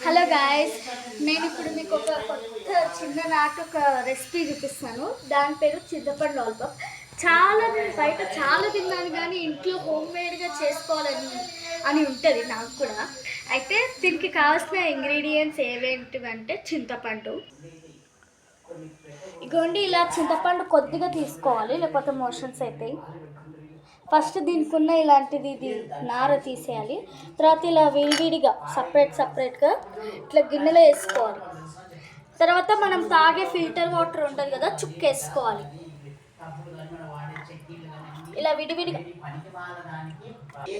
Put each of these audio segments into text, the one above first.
Hello guys, నేను ఇప్పుడు మీకు ఒక కొత్త చిన్ననాటి ఒక రెసిపీ చూపిస్తాను. దాని పేరు చింతపండు లాలిపాప్. బయట చాలా తిన్నాను, కానీ ఇంట్లో హోమ్ మేడ్గా చేసుకోవాలని ఉంటుంది నాకు కూడా. అయితే దీనికి కావాల్సిన ఇంగ్రీడియంట్స్ ఏవేంటివంటే చింతపండు. ఇగోండి, ఇలా చింతపండు కొద్దిగా తీసుకోవాలి, లేకపోతే మోషన్స్ అవుతాయి. ఫస్ట్ దీనికి ఉన్న ఇది నార తీసేయాలి. తర్వాత ఇలా విడివిడిగా సపరేట్గా ఇట్లా గిన్నెలో వేసుకోవాలి. తర్వాత మనం తాగే ఫిల్టర్ వాటర్ ఉంటుంది కదా, చుక్కేసుకోవాలి ఇలా విడివిడిగా.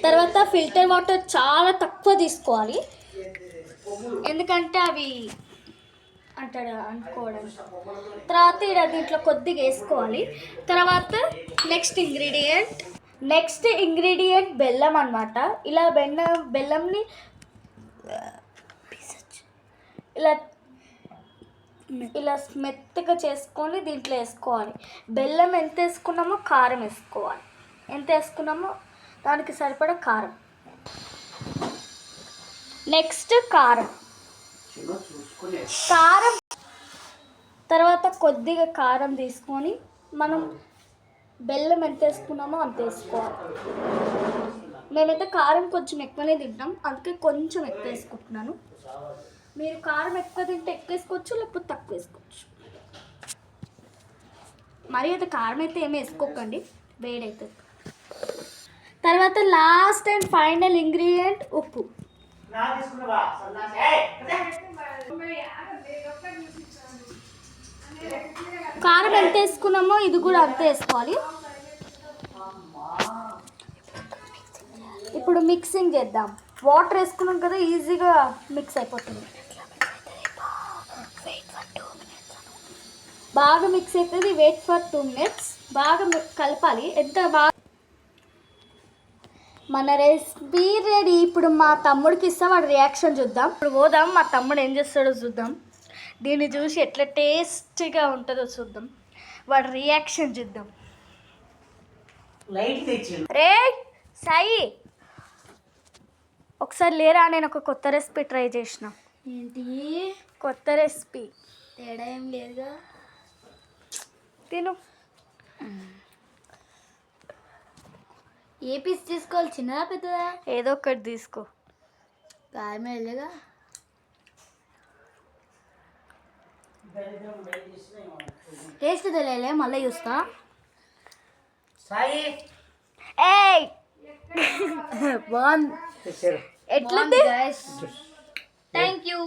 తర్వాత ఫిల్టర్ వాటర్ చాలా తక్కువ తీసుకోవాలి, ఎందుకంటే అవి అనుకోవడం. తర్వాత ఇలా దీంట్లో కొద్దిగా వేసుకోవాలి. తర్వాత నెక్స్ట్ ఇంగ్రీడియంట్ బెల్లం అన్నమాట. ఇలా బెల్లంని ఇలా మెత్తగా చేసుకొని దీంట్లో వేసుకోవాలి. బెల్లం ఎంత వేసుకున్నామో కారం వేసుకోవాలి. ఎంత వేసుకున్నామో దానికి సరిపడా కారం. నెక్స్ట్ కారం తర్వాత కొద్దిగా కారం తీసుకొని మనం బెల్లం ఎంత వేసుకున్నామో అంత వేసుకోవాలి. మేమైతే కారం కొంచెం ఎక్కువనే తింటాం, అందుకే కొంచెం ఎక్కువ వేసుకుంటున్నాను. మీరు కారం ఎక్కువ తింటే ఎక్కువ వేసుకోవచ్చు, లేకపోతే తక్కువ వేసుకోవచ్చు. మరి అయితే కారం అయితే ఏమి వేసుకోకండి, వేడవుతుంది. తర్వాత లాస్ట్ అండ్ ఫైనల్ ఇంగ్రీడియంట్ ఉప్పు. కారం ఎంత వేసుకున్నామో ఇది కూడా అంతే వేసుకోవాలి. ఇప్పుడు మిక్సింగ్ చేద్దాం. వాటర్ వేసుకున్నాం కదా, ఈజీగా మిక్స్ అయిపోతుంది. బాగా మిక్స్ అవుతుంది. Wait for 2 minutes. బాగా కలపాలి. ఎంత బాగా మన రెసిపీ రెడీ. ఇప్పుడు మా తమ్ముడికి ఇస్తాం, వాడి రియాక్షన్ చూద్దాం. ఇప్పుడు పోదాం, మా తమ్ముడు ఏం చేస్తాడో చూద్దాం. దీన్ని చూసి ఎట్లా టేస్టీగా ఉంటుందో చూద్దాం, వాడి రియాక్షన్ చూద్దాం. రే సాయి, ఒకసారి లేరా, నేను ఒక కొత్త రెసిపీ ట్రై చేసిన. ఏంటి కొత్త రెసిపీ? తేడా ఏం లేదుగా. తిను. ఏ పీస్ తీసుకోవాలి, చిన్నదా పెద్దదా? ఏదో ఒకటి తీసుకో. కారం వెళ్ళగా. టేస్ట్ తెలియలే, మళ్ళీ చూస్తా. ఏయ్ బాగుంది. ఎట్లుంది? Thank you.